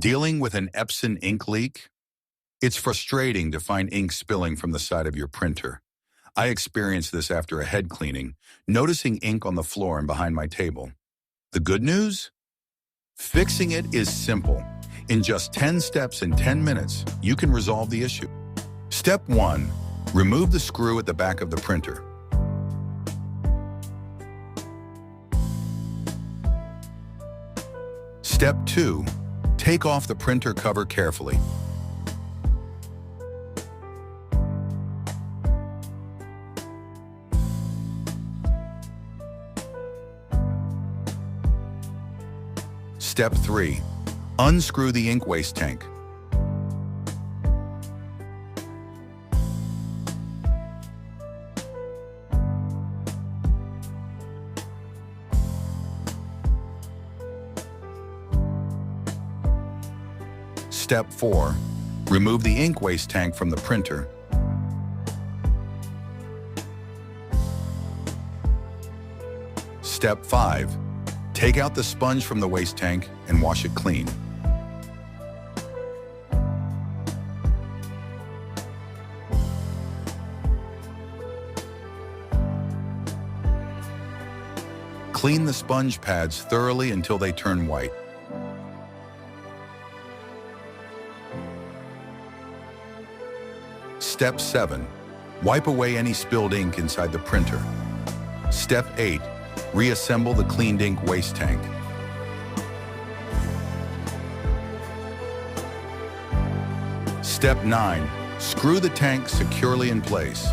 Dealing with an Epson ink leak? It's frustrating to find ink spilling from the side of your printer. I experienced this after a head cleaning, noticing ink on the floor and behind my table. The good news? Fixing it is simple. In just 10 steps in 10 minutes, you can resolve the issue. Step 1. Remove the screw at the back of the printer. Step 2. Take off the printer cover carefully. Step 3. Unscrew the ink waste tank. Step 4. Remove the ink waste tank from the printer. Step 5. Take out the sponge from the waste tank and wash it clean. Clean the sponge pads thoroughly until they turn white. Step 7. Wipe away any spilled ink inside the printer. Step 8. Reassemble the cleaned ink waste tank. Step 9. Screw the tank securely in place.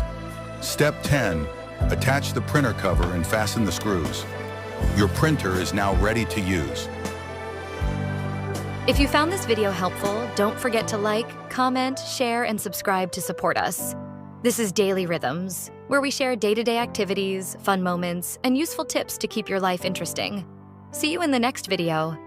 Step 10. Attach the printer cover and fasten the screws. Your printer is now ready to use. If you found this video helpful, don't forget to like, comment, share, and subscribe to support us. This is Daily Rhythms, where we share day-to-day activities, fun moments, and useful tips to keep your life interesting. See you in the next video.